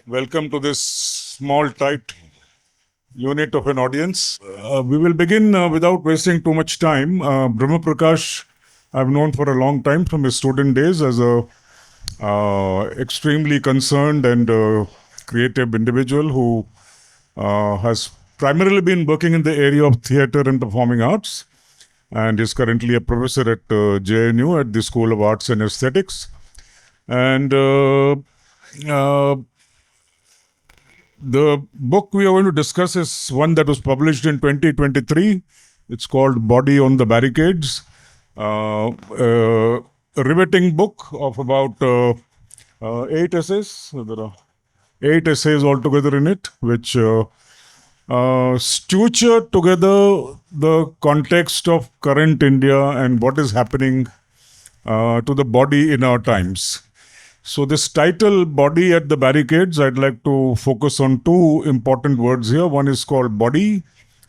Welcome to this small, tight unit of an audience. We will begin without wasting too much time. Brahma Prakash, I've known for a long time from his student days as a extremely concerned and creative individual who has primarily been working in the area of theatre and performing arts, and is currently a professor at JNU at the School of Arts and Aesthetics. And the book we are going to discuss is one that was published in 2023. It's called Body on the Barricades. A riveting book of about 8 essays. There are 8 essays altogether in it, which suture together the context of current India and what is happening to the body in our times. So this title, Body at the Barricades, I'd like to focus on two important words here. One is called body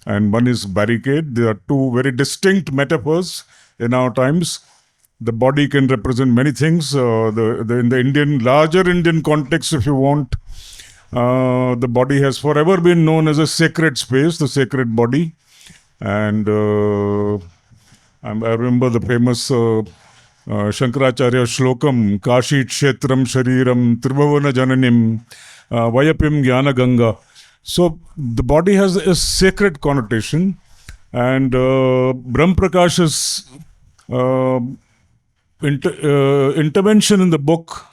and one is barricade. They are two very distinct metaphors in our times. The body can represent many things. In the larger Indian context, if you want, the body has forever been known as a sacred space, the sacred body. And I remember the famous Shankaracharya Shlokam, Kashi Kshetram Shariram Tribhavana Jananim Vayapim Jnana Ganga. So the body has a sacred connotation, and Brahma Prakash's intervention in the book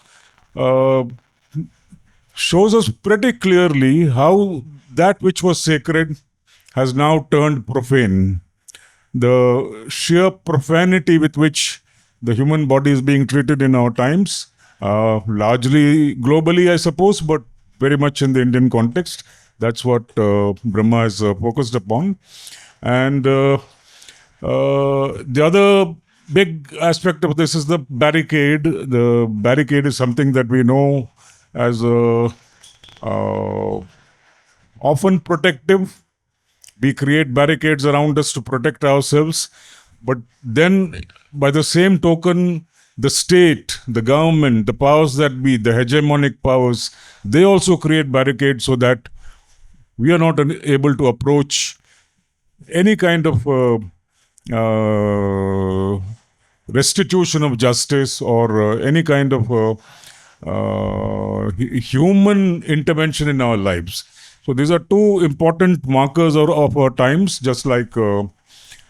shows us pretty clearly how that which was sacred has now turned profane. The sheer profanity with which the human body is being treated in our times, largely globally, I suppose, but very much in the Indian context. That's what Brahma is focused upon. And the other big aspect of this is the barricade. The barricade is something that we know as often protective. We create barricades around us to protect ourselves. But then, by the same token, the state, the government, the powers that be, the hegemonic powers, they also create barricades so that we are not able to approach any kind of restitution of justice or any kind of human intervention in our lives. So these are two important markers of our times, just like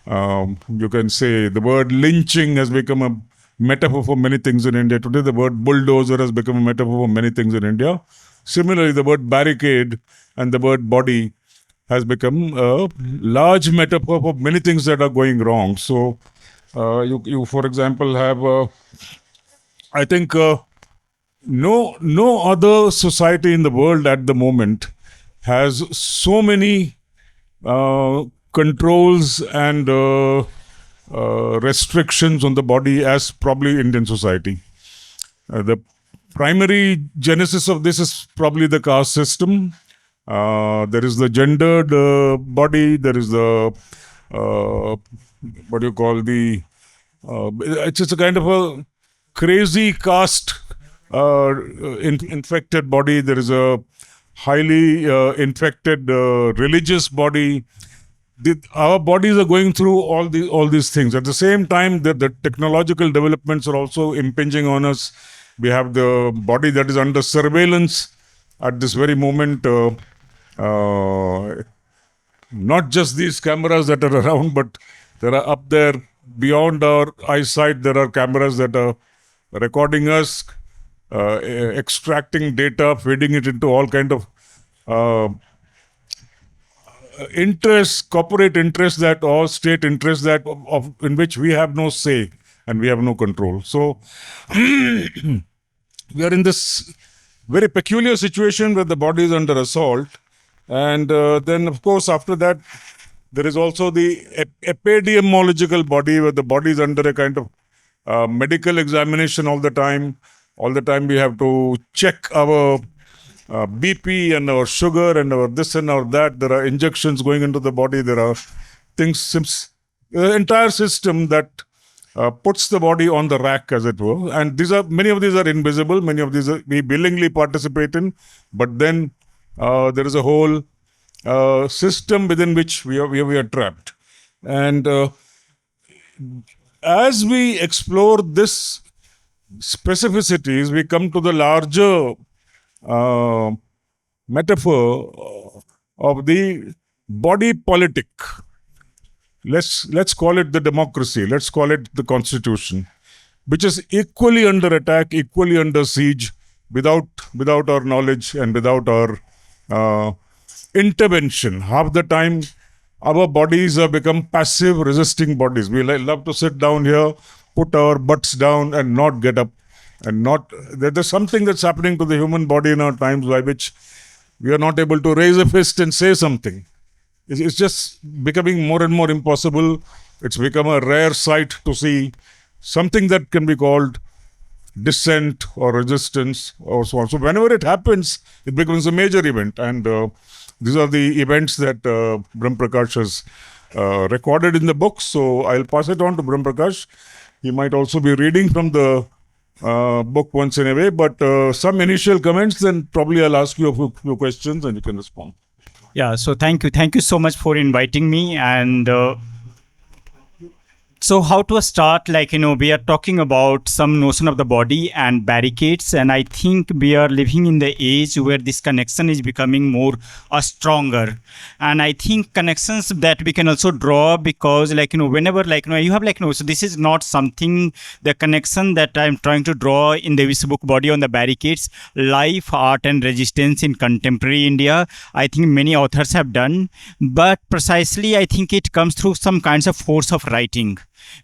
you can say the word lynching has become a metaphor for many things in India. Today, the word bulldozer has become a metaphor for many things in India. Similarly, the word barricade and the word body has become a large metaphor for many things that are going wrong. So, you for example, have, I think, no other society in the world at the moment has so many controls and restrictions on the body as probably Indian society. The primary genesis of this is probably the caste system. There is the gendered body. There is the what do you call it's just a kind of a crazy caste infected body. There is a highly infected religious body. Our bodies are going through all these things. At the same time, the technological developments are also impinging on us. We have the body that is under surveillance at this very moment. Not just these cameras that are around, but there are up there beyond our eyesight. There are cameras that are recording us, extracting data, feeding it into all kind of interests, corporate interests that or state interests that in which we have no say and we have no control. So we are in this very peculiar situation where the body is under assault, and then of course after that there is also the epidemiological body, where the body is under a kind of medical examination all the time. All the time we have to check our BP and our sugar and our this and our that. There are injections going into the body. There are things, the entire system that puts the body on the rack, as it were. And many of these are invisible, many of these we willingly participate in, but then there is a whole system within which we are trapped. And as we explore this specificities, we come to the larger metaphor of the body politic. Let's call it the democracy. Let's call it the constitution, which is equally under attack, equally under siege, without our knowledge and without our intervention. Half the time, our bodies have become passive, resisting bodies. We love to sit down here, put our butts down and not get up. And there's something that's happening to the human body in our times by which we are not able to raise a fist and say something. It's just becoming more and more impossible. It's become a rare sight to see something that can be called dissent or resistance or so on. So whenever it happens, it becomes a major event. And these are the events that Brahma Prakash has recorded in the book. So I'll pass it on to Brahma Prakash. He might also be reading from the book once in a way, but some initial comments, then probably I'll ask you a few questions and you can respond. Yeah, so thank you so much for inviting me. And so how to start, we are talking about some notion of the body and barricades, and I think we are living in the age where this connection is becoming more stronger. And I think connections that we can also draw, because whenever you have so this is not something, the connection that I'm trying to draw in this book, Body on the Barricades, Life, Art and Resistance in Contemporary India. I think many authors have done, but precisely I think it comes through some kinds of force of writing.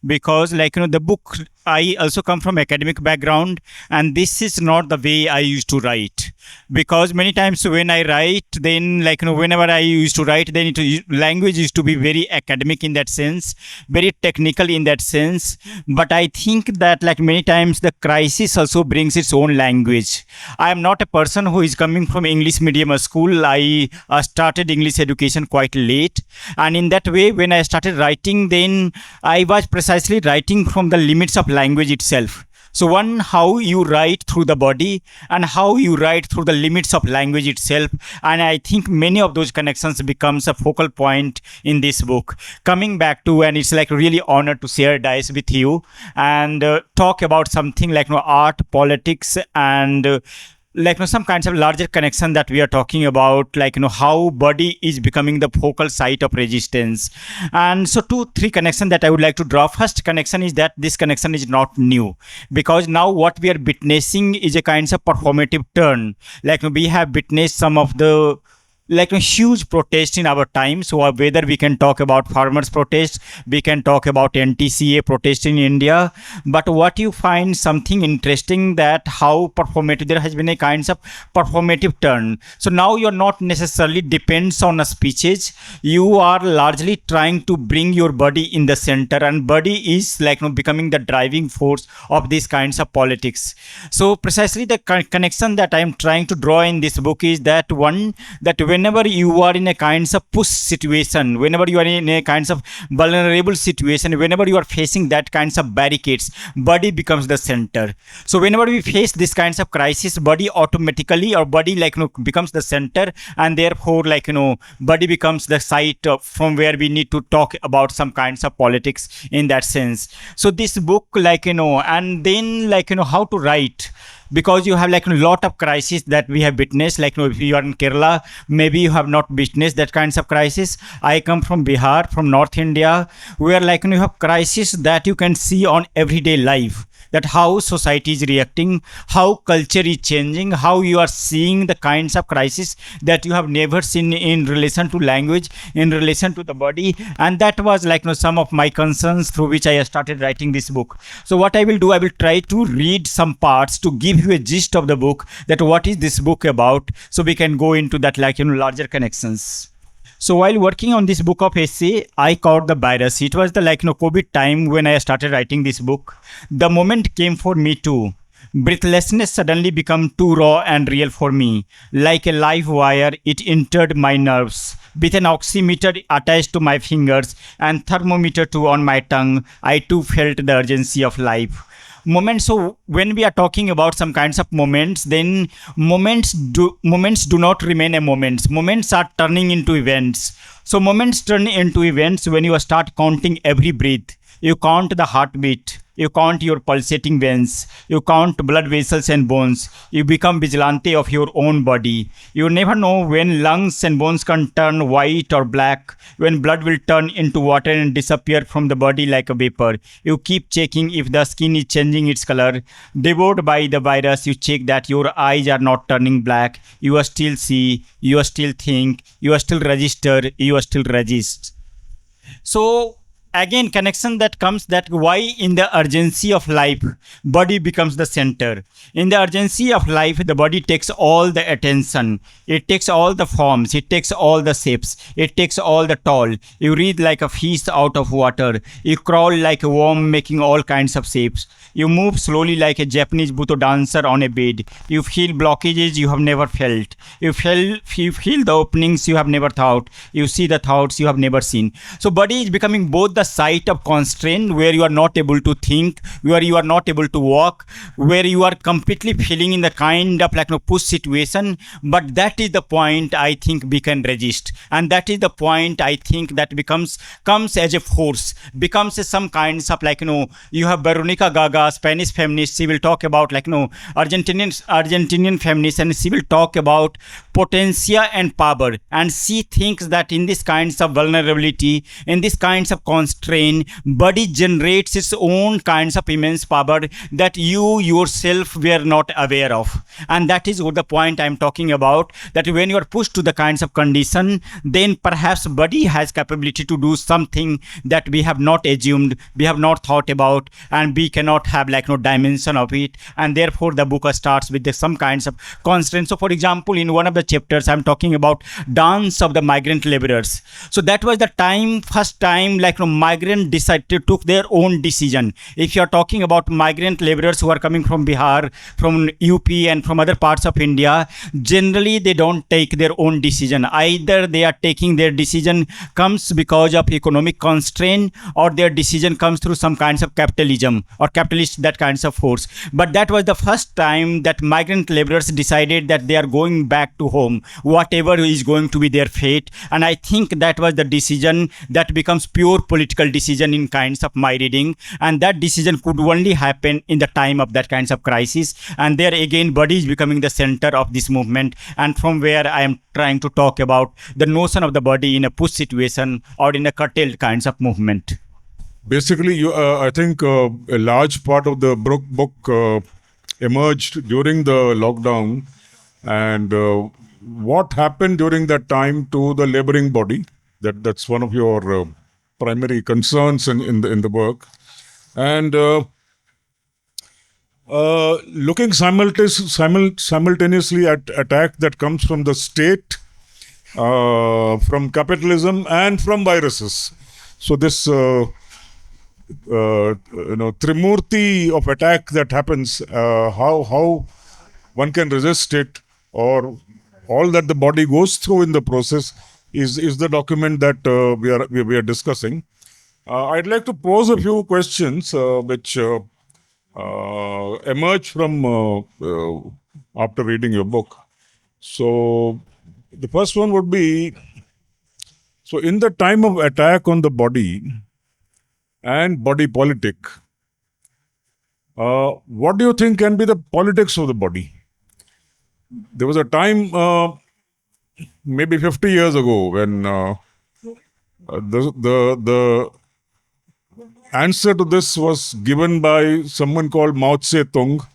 Because the book, I also come from academic background, and this is not the way I used to write. Because many times when I write, then whenever I used to write, then language used to be very academic in that sense, very technical in that sense. But I think that many times the crisis also brings its own language. I am not a person who is coming from English medium school. I started English education quite late, and in that way, when I started writing, then I was precisely writing from the limits of language itself. So one, how you write through the body and how you write through the limits of language itself. And I think many of those connections becomes a focal point in this book. Coming back to, and it's really honored to share dice with you and talk about something art, politics, and some kinds of larger connection that we are talking about, how body is becoming the focal site of resistance. And so 2-3 connection that I would like to draw. First connection is that this connection is not new, because now what we are witnessing is a kind of performative turn. We have witnessed some of the huge protest in our time. So whether we can talk about farmers protest, we can talk about NTCA protest in India. But what you find something interesting, that how performative, there has been a kind of performative turn. So now you're not necessarily depends on speeches. You are largely trying to bring your body in the center, and body is becoming the driving force of these kinds of politics. So precisely the connection that I am trying to draw in this book is that one, that whenever you are in a kinds of push situation, whenever you are in a kinds of vulnerable situation, whenever you are facing that kinds of barricades, body becomes the center. So whenever we face this kinds of crisis, body automatically, or body becomes the center, and therefore body becomes the site from where we need to talk about some kinds of politics in that sense. So this book and then how to write, because you have a lot of crisis that we have witnessed. If you are in Kerala, maybe you have not witnessed that kinds of crisis. I come from Bihar, from North India, where you have crisis that you can see on everyday life, that how society is reacting, how culture is changing, how you are seeing the kinds of crisis that you have never seen in relation to language, in relation to the body. And that was some of my concerns through which I started writing this book. So what I will do, I will try to read some parts to give you a gist of the book, that what is this book about, so we can go into that larger connections. So while working on this book of essay, I caught the virus. It was the COVID time when I started writing this book. The moment came for me too. Breathlessness suddenly became too raw and real for me. Like a live wire, it entered my nerves. with an oximeter attached to my fingers and thermometer too on my tongue, I too felt the urgency of life. Moments. So when we are talking about some kinds of moments, then moments do not remain a moments. Moments are turning into events. So moments turn into events when you start counting every breath. You count the heartbeat. You count your pulsating veins. You count blood vessels and bones. You become vigilante of your own body. You never know when lungs and bones can turn white or black, when blood will turn into water and disappear from the body like a vapor. You keep checking if the skin is changing its color. Devoured by the virus, you check that your eyes are not turning black. You are still see. You are still think. You are still register. You are still resist. So again, connection that comes, that why in the urgency of life body becomes the center. In the urgency of life, the body takes all the attention. It takes all the forms. It takes all the shapes. It takes all the tall. You read like a fish out of water. You crawl like a worm, making all kinds of shapes. You move slowly like a Japanese buto dancer on a bed. You feel blockages you have never felt. You feel the openings you have never thought. You see the thoughts you have never seen. So body is becoming both the site of constraint, where you are not able to think, where you are not able to walk, where you are completely feeling in the kind of push situation. But that is the point I think we can resist, and that is the point I think that comes as a force, becomes some kinds of you have Veronica Gaga, Spanish feminist. She will talk about Argentinian feminist, and she will talk about potencia and power, and she thinks that in these kinds of vulnerability, in these kinds of constraint, body generates its own kinds of immense power that you yourself were not aware of. And that is what the point I'm talking about, that when you are pushed to the kinds of condition, then perhaps body has capability to do something that we have not assumed, we have not thought about, and we cannot have no dimension of it. And therefore the book starts with some kinds of constraints. So for example, in one of the chapters I'm talking about dance of the migrant laborers. So that was the first time migrant took their own decision. If you are talking about migrant laborers who are coming from Bihar, from UP and from other parts of India, generally they don't take their own decision. Either they are taking their decision comes because of economic constraint, or their decision comes through some kinds of capitalism or capitalist that kinds of force. But that was the first time that migrant laborers decided that they are going back to home, whatever is going to be their fate. And I think that was the decision that becomes pure political decision in kinds of my reading, and that decision could only happen in the time of that kinds of crisis. And there again body is becoming the center of this movement, and from where I am trying to talk about the notion of the body in a push situation or in a curtailed kinds of movement. Basically, I think a large part of the book emerged during the lockdown, and what happened during that time to the laboring body. That's one of your primary concerns in the work, and looking simultaneously at attack that comes from the state, from capitalism, and from viruses. So this trimurti of attack that happens, how one can resist it, or all that the body goes through in the process, is the document that we are discussing. I'd like to pose a few questions which emerge from after reading your book. So the first one would be, so in the time of attack on the body and body politic, what do you think can be the politics of the body? There was a time maybe 50 years ago when the answer to this was given by someone called Mao Tse-tung,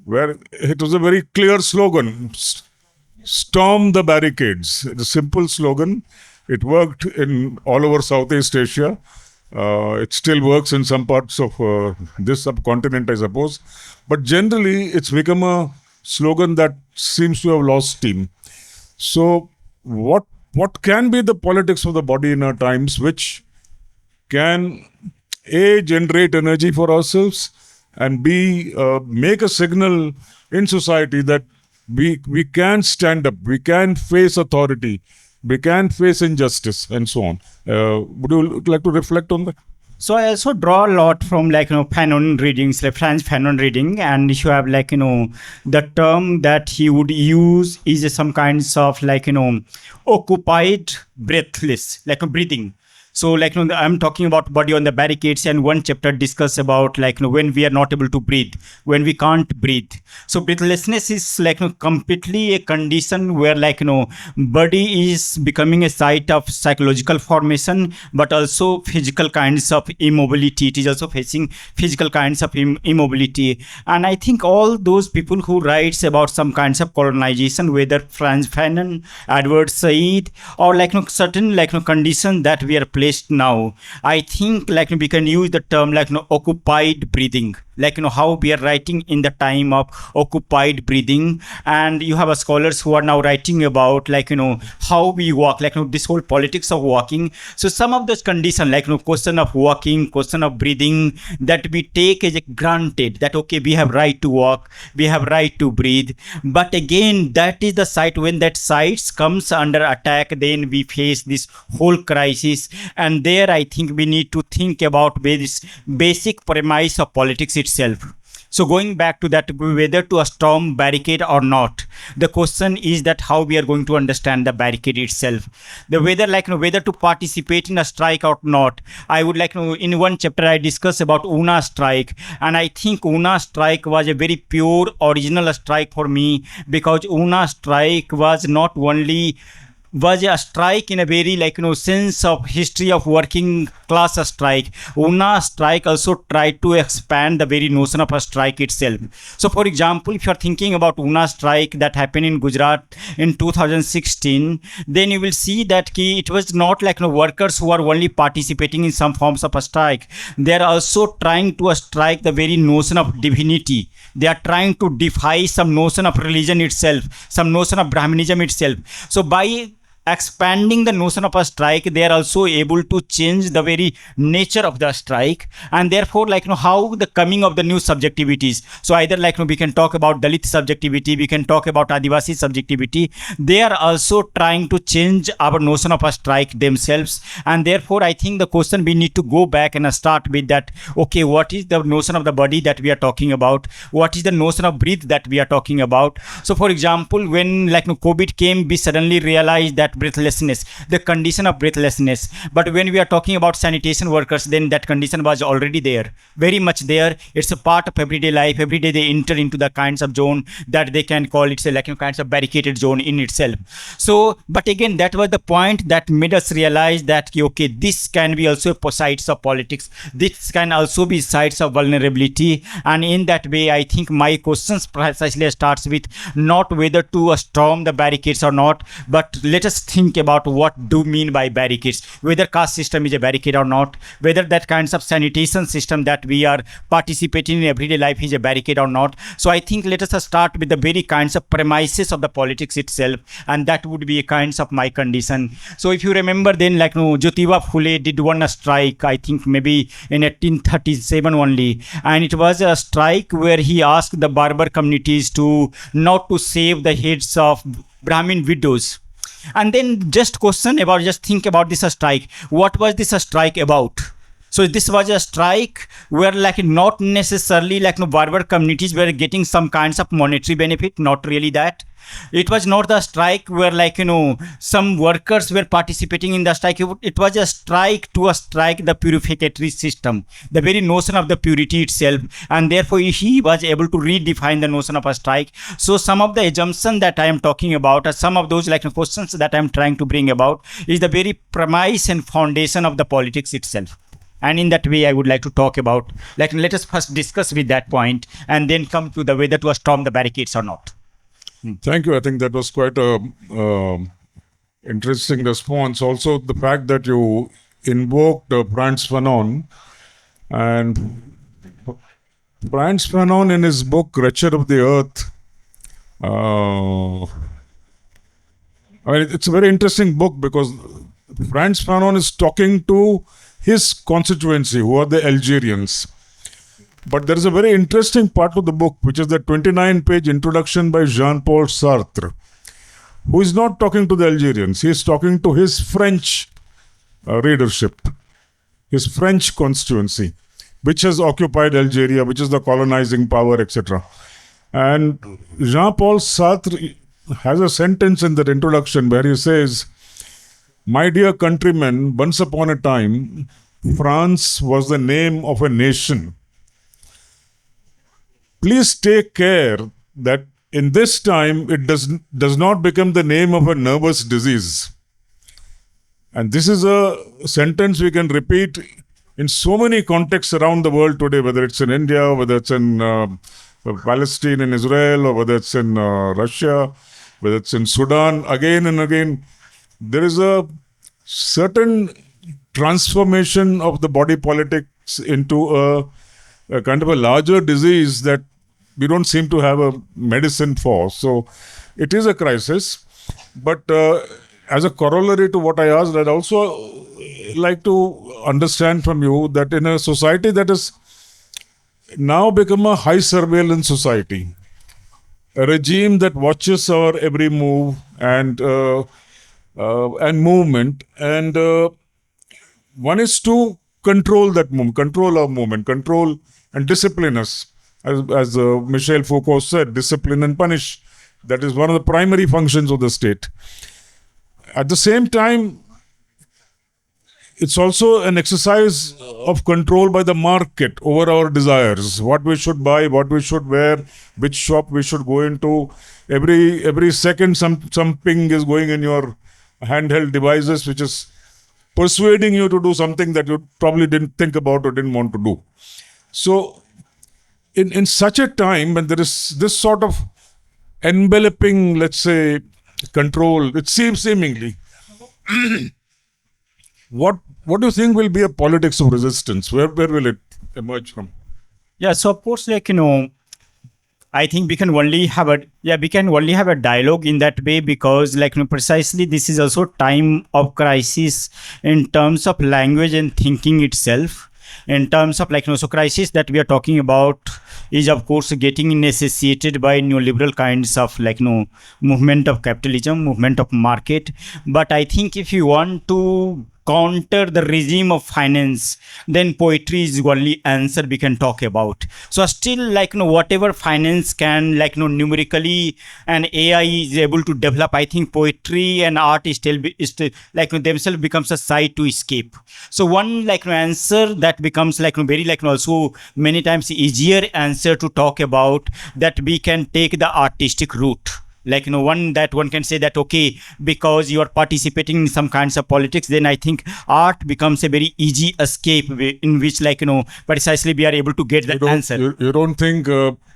where it was a very clear slogan: storm the barricades. It's a simple slogan. It worked in all over Southeast Asia. It still works in some parts of this subcontinent, I suppose. But generally, it's become a slogan that seems to have lost steam. So what can be the politics of the body in our times, which can A, generate energy for ourselves, and B, make a signal in society that we can stand up, we can face authority, we can face injustice and so on. Would you like to reflect on that? So I also draw a lot from Fanon readings, like French Fanon reading, and you have the term that he would use is some kinds of occupied breathless, breathing. So I'm talking about body on the barricades, and one chapter discuss about when we are not able to breathe, when we can't breathe. So breathlessness is completely a condition where body is becoming a site of psychological formation, but also physical kinds of immobility. It is also facing physical kinds of immobility. And I think all those people who writes about some kinds of colonization, whether Franz Fanon, Edward Said, or certain condition that we are placed now, I think we can use the term occupied breathing, how we are writing in the time of occupied breathing. And you have scholars who are now writing about how we walk, this whole politics of walking. So some of those conditions, question of walking, question of breathing, that we take as granted, that okay, we have right to walk, we have right to breathe. But again, that is the site, when that site comes under attack, then we face this whole crisis. And there I think we need to think about this basic premise of politics itself. So going back to that, whether to storm barricade or not, the question is that how we are going to understand the barricade itself. The whether whether to participate in a strike or not. I would in one chapter I discuss about Una strike, and I think Una strike was a very pure original strike for me, because Una strike was not only was a strike in a very sense of history of working class strike. Una strike also tried to expand the very notion of a strike itself. So for example, if you are thinking about Una strike that happened in Gujarat in 2016, then you will see that it was not workers who are only participating in some forms of a strike. They are also trying to strike the very notion of divinity. They are trying to defy some notion of religion itself, some notion of Brahmanism itself. So by expanding the notion of a strike, they are also able to change the very nature of the strike. And therefore how the coming of the new subjectivities, so either we can talk about Dalit subjectivity, we can talk about Adivasi subjectivity, they are also trying to change our notion of a strike themselves. And therefore I think the question we need to go back and start with that, okay, what is the notion of the body that we are talking about, what is the notion of breath that we are talking about. So for example, when COVID came, we suddenly realized that breathlessness, the condition of breathlessness. But when we are talking about sanitation workers, then that condition was already there, very much there. It's a part of everyday life. Every day they enter into the kinds of zone that they can call it kinds of barricaded zone in itself. So, but again, that was the point that made us realize that okay, this can be also sides of politics. This can also be sides of vulnerability. And in that way, I think my questions precisely starts with not whether to storm the barricades or not, but let us think about what do mean by barricades, whether caste system is a barricade or not, whether that kinds of sanitation system that we are participating in everyday life is a barricade or not. So I think let us start with the very kinds of premises of the politics itself, and that would be a kinds of my condition. So if you remember, then Jyotiba Phule did one strike, I think maybe in 1837 only, and it was a strike where he asked the barber communities to not to save the heads of Brahmin widows. And then just think about this strike. What was this strike about? So this was a strike where not necessarily barber communities were getting some kinds of monetary benefit, not really that. It was not the strike where some workers were participating in the strike. It was a strike to strike the purificatory system, the very notion of the purity itself. And therefore he was able to redefine the notion of a strike. So some of the assumptions that I am talking about, or some of those questions that I am trying to bring about, is the very premise and foundation of the politics itself. And in that way, I would like to talk about, let us first discuss with that point and then come to the whether to storm the barricades or not. Thank you. I think that was quite a interesting response. Also, the fact that you invoked Frantz Fanon, and Frantz Fanon in his book Wretched of the Earth, it's a very interesting book because Frantz Fanon is talking to his constituency, who are the Algerians. But there is a very interesting part of the book, which is the 29-page introduction by Jean-Paul Sartre, who is not talking to the Algerians. He is talking to his French readership, his French constituency, which has occupied Algeria, which is the colonizing power, etc. And Jean-Paul Sartre has a sentence in that introduction where he says, "My dear countrymen, once upon a time, France was the name of a nation. Please take care that in this time it does not become the name of a nervous disease." And this is a sentence we can repeat in so many contexts around the world today, whether it's in India, whether it's in Palestine, in Israel, or whether it's in Russia, whether it's in Sudan, again and again. There is a certain transformation of the body politics into a kind of a larger disease that we don't seem to have a medicine for. So it is a crisis. But as a corollary to what I asked, I'd also like to understand from you that in a society that has now become a high surveillance society, a regime that watches our every move and movement, and one is to control that movement, control our movement, control and discipline us. As Michel Foucault said, discipline and punish. That is one of the primary functions of the state. At the same time, it's also an exercise of control by the market over our desires, what we should buy, what we should wear, which shop we should go into. Every second some ping is going in your handheld devices, which is persuading you to do something that you probably didn't think about or didn't want to do. So in such a time when there is this sort of enveloping, let's say, control, it seems seemingly, what do you think will be a politics of resistance? Where will it emerge from? Yeah, so of course, I think we can only have a dialogue in that way, because precisely this is also time of crisis in terms of language and thinking itself. In terms of so crisis that we are talking about is of course getting necessitated by neoliberal kinds of movement of capitalism, movement of market. But I think if you want to counter the regime of finance, then poetry is the only answer we can talk about. So still whatever finance can numerically and AI is able to develop, I think poetry and art is still themselves becomes a site to escape. So one answer that becomes very also many times easier answer to talk about, that we can take the artistic route. One that one can say that, okay, because you are participating in some kinds of politics, then I think art becomes a very easy escape in which precisely we are able to get the answer. You don't think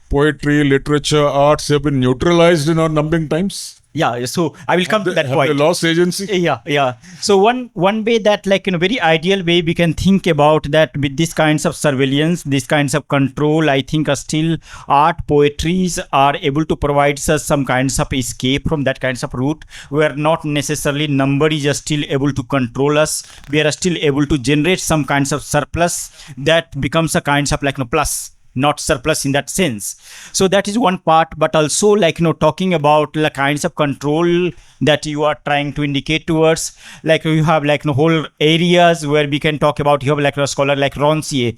poetry, literature, arts have been neutralized in our numbing times? Yeah, so I will come to that point. Have they lost agency? Yeah. So one way that in a very ideal way we can think about that with these kinds of surveillance, these kinds of control, I think still art, poetries are able to provide us some kinds of escape from that kinds of route, where not necessarily number is still able to control us. We are still able to generate some kinds of surplus that becomes a kinds of plus, not surplus in that sense. So that is one part, but also talking about the kinds of control that you are trying to indicate towards, you have whole areas where we can talk about. You have a scholar like Roncier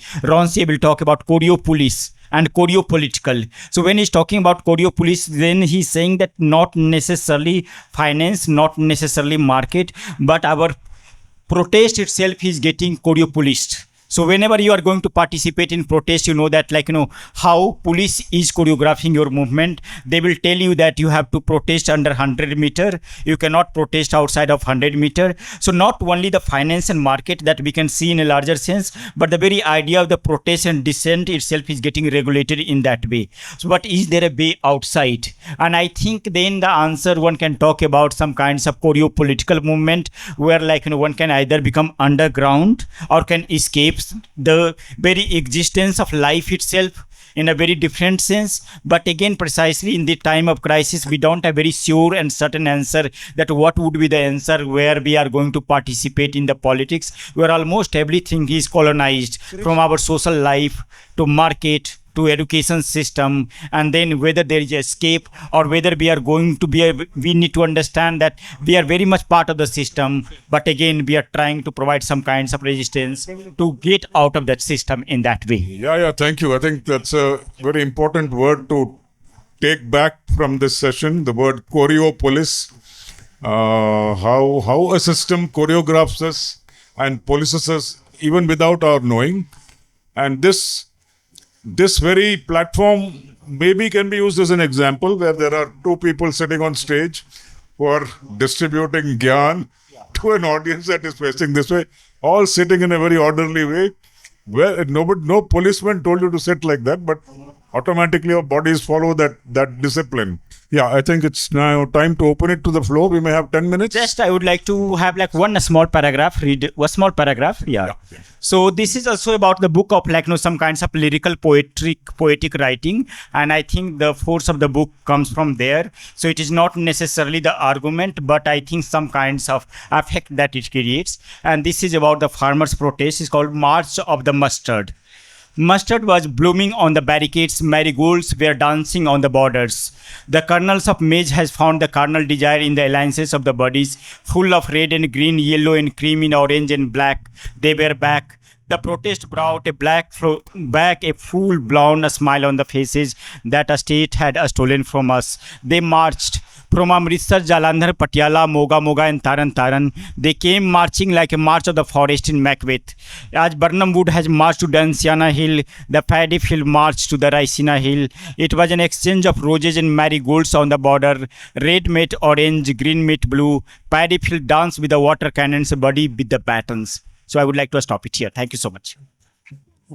will talk about choreopolis and choreopolitical. So when he's talking about choreopolis, then he's saying that not necessarily finance, not necessarily market, but our protest itself is getting choreopolised. So whenever you are going to participate in protest, you know that how police is choreographing your movement. They will tell you that you have to protest under 100 meter. You cannot protest outside of 100 meter. So not only the finance and market that we can see in a larger sense, but the very idea of the protest and dissent itself is getting regulated in that way. So but is there a way outside? And I think then the answer, one can talk about some kinds of choreo-political movement where one can either become underground or can escape the very existence of life itself in a very different sense. But again, precisely in the time of crisis, we don't have very sure and certain answer that what would be the answer where we are going to participate in the politics, where almost everything is colonized, from our social life to market to education system, and then whether there is escape or whether we are going to be we need to understand that we are very much part of the system, but again we are trying to provide some kinds of resistance to get out of that system in that way. Yeah, thank you. I think that's a very important word to take back from this session, the word choreopolis. How a system choreographs us and polices us even without our knowing. And this very platform maybe can be used as an example where there are two people sitting on stage who are distributing gyan to an audience that is facing this way, all sitting in a very orderly way. Well, no policeman told you to sit like that, but automatically our bodies follow that discipline. Yeah, I think it's now time to open it to the floor. We may have 10 minutes. Just I would like to have like one small paragraph, read one small paragraph. Yeah. So this is also about the book of like some kinds of lyrical poetic writing, and I think the force of the book comes from there. So it is not necessarily the argument, but I think some kinds of effect that it creates. And this is about the farmers' protest. It's called March of the Mustard. Mustard was blooming on the barricades, marigolds were dancing on the borders. The kernels of maize has found the carnal desire in the alliances of the bodies, full of red and green, yellow and cream in orange and black. They were back. The protest brought back a full blown smile on the faces that a state had stolen from us. They marched from Amritsar, Jalandhar, Patiala, Moga Moga and Taran Taran. They came marching like a march of the forest in Macbeth. As Burnham Wood has marched to Danciana Hill, the paddy field marched to the Ricina Hill. It was an exchange of roses and marigolds on the border. Red met orange, green met blue. Paddy field danced with the water cannons, body with the batons. So I would like to stop it here. Thank you so much.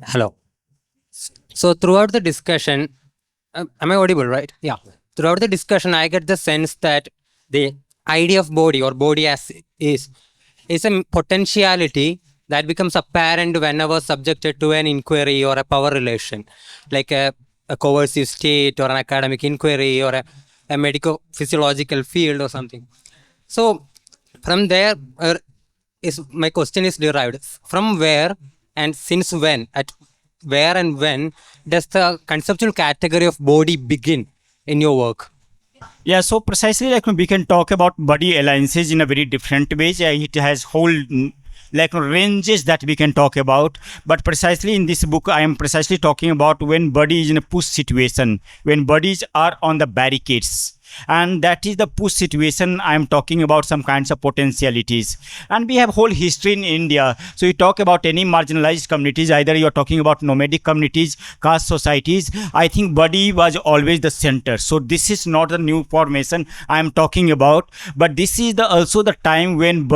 Hello. So throughout the discussion, am I audible, right? Yeah. Throughout the discussion, I get the sense that the idea of body or body as is a potentiality that becomes apparent whenever subjected to an inquiry or a power relation, like a coercive state or an academic inquiry or a medico-physiological field or something. So from there, my question is derived. From where and since when, at where and when does the conceptual category of body begin in your work? Yeah, so precisely like we can talk about body alliances in a very different ways. It has whole like ranges that we can talk about, but precisely in this book I am precisely talking about when body is in a push situation, when bodies are on the barricades. And that is the push situation. I am talking about some kinds of potentialities, and we have whole history in India. So you talk about any marginalized communities, either you are talking about nomadic communities, caste societies, I think body was always the center. So this is not the new formation I am talking about, but this is also the time when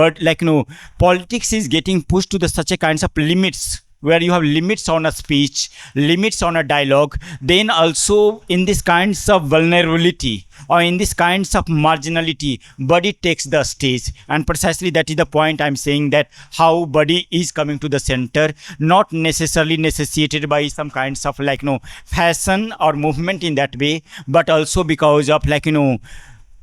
politics is getting pushed to such a kinds of limits, where you have limits on a speech, limits on a dialogue, then also in this kinds of vulnerability or in this kinds of marginality, body takes the stage. And precisely that is the point I'm saying, that how body is coming to the center, not necessarily necessitated by some kinds of fashion or movement in that way, but also because of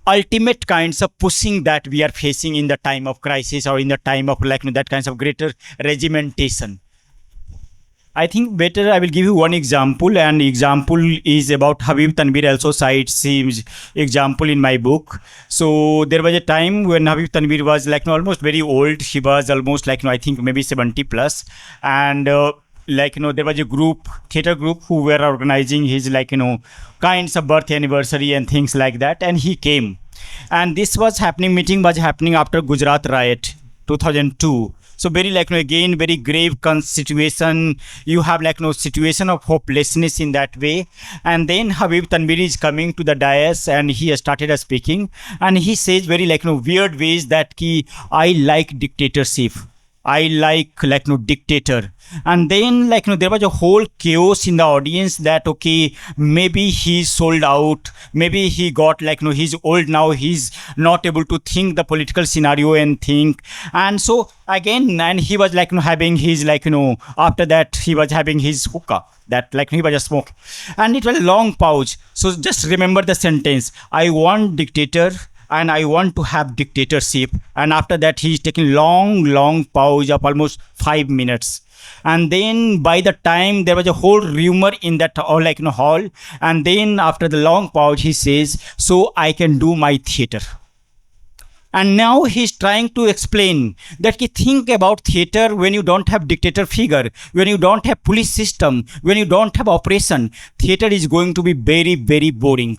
ultimate kinds of pushing that we are facing in the time of crisis or in the time of that kinds of greater regimentation. I think better I will give you one example, and example is about Habib Tanvir also cites his example in my book. So there was a time when Habib Tanvir was almost very old. He was almost I think maybe 70 plus, and there was a group, theater group, who were organizing his kinds of birth anniversary and things like that, and he came. And this meeting was happening after Gujarat riot 2002. So very again very grave situation. You have situation of hopelessness in that way. And then Habib Tanvir is coming to the dais and he started speaking, and he says very weird ways that I like dictatorship. I like dictator. And then there was a whole chaos in the audience that okay, maybe he's sold out, maybe he got he's old now, he's not able to think the political scenario and think. And so again, and he was having his after that he was having his hookah, that he was just smoking, and it was a long pause. So just remember the sentence: I want dictator, and I want to have dictatorship. And after that, he's taking long pause of almost 5 minutes. And then by the time there was a whole rumor in that hall, and then after the long pause, he says, so I can do my theater. And now he's trying to explain that you think about theater when you don't have dictator figure, when you don't have police system, when you don't have operation, theater is going to be very, very boring.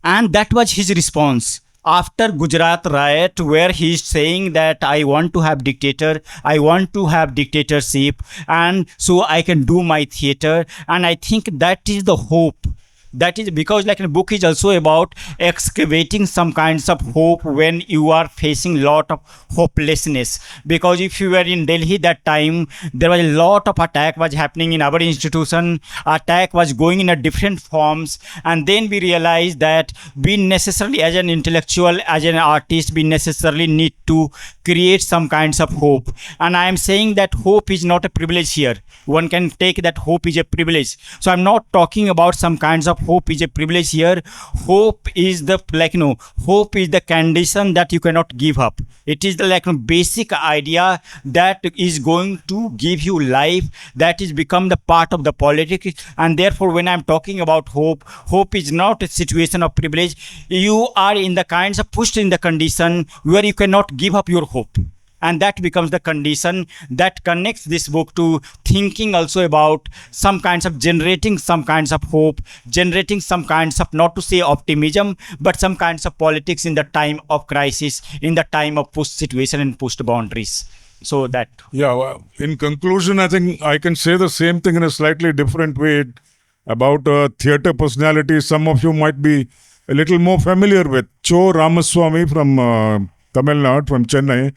And that was his response. After Gujarat riot, where he's saying that I want to have dictator, I want to have dictatorship, and so I can do my theater. And I think that is the hope. That is because the book is also about excavating some kinds of hope when you are facing lot of hopelessness. Because if you were in Delhi that time, there was a lot of attack was happening in our institution. Attack was going in a different forms, and then we realized that we necessarily, as an intellectual, as an artist, we necessarily need to create some kinds of hope. And I am saying that hope is not a privilege here. One can take that hope is a privilege. So I'm not talking about some kinds of hope is a privilege here. Hope is the hope is the condition that you cannot give up. It is the basic idea that is going to give you life, that is become the part of the politics. And therefore, when I'm talking about hope, hope is not a situation of privilege. You are in the kinds of pushed in the condition where you cannot give up your hope. And that becomes the condition that connects this book to thinking also about some kinds of generating some kinds of hope, generating some kinds of, not to say optimism, but some kinds of politics in the time of crisis, in the time of post situation and post boundaries. So that. Yeah, well, in conclusion, I think I can say the same thing in a slightly different way about a theatre personality some of you might be a little more familiar with. Cho Ramaswamy from Tamil Nadu, from Chennai.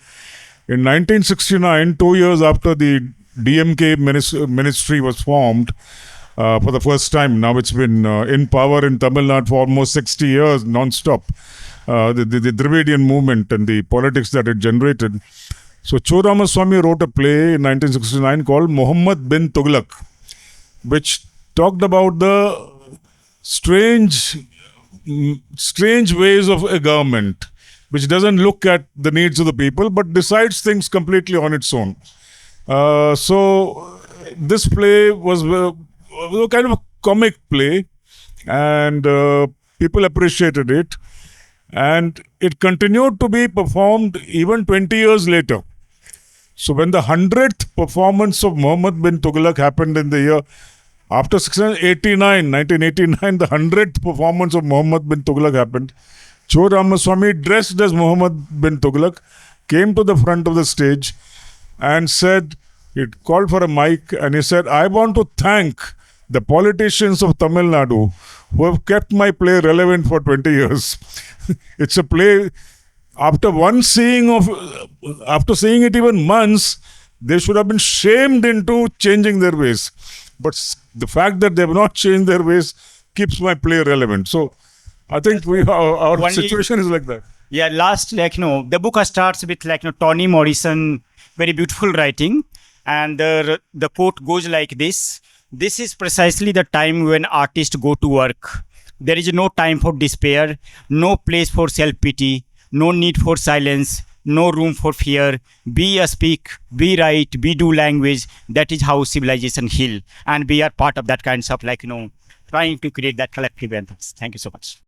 In 1969, 2 years after the DMK ministry was formed for the first time, now it's been in power in Tamil Nadu for almost 60 years, non-stop, the Dravidian movement and the politics that it generated. So Cho Ramaswamy wrote a play in 1969 called Muhammad bin Tughlaq, which talked about the strange ways of a government, which doesn't look at the needs of the people, but decides things completely on its own. So this play was a kind of a comic play, and people appreciated it. And it continued to be performed even 20 years later. So when the 100th performance of Muhammad bin Tughlaq happened in the year after 1989, the 100th performance of Muhammad bin Tughlaq happened. Cho Ramaswamy, dressed as Muhammad bin Tughlaq, came to the front of the stage and said, he called for a mic and he said, I want to thank the politicians of Tamil Nadu who have kept my play relevant for 20 years. It's a play, after seeing it even months, they should have been shamed into changing their ways. But the fact that they have not changed their ways keeps my play relevant. So I think our situation is like that. Yeah, last, the book starts with Toni Morrison, very beautiful writing. And the quote goes like this. This is precisely the time when artists go to work. There is no time for despair, no place for self-pity, no need for silence, no room for fear. Be a speak, be write, be do language. That is how civilization heal. And we are part of that kinds of trying to create that collective ethos. Thank you so much.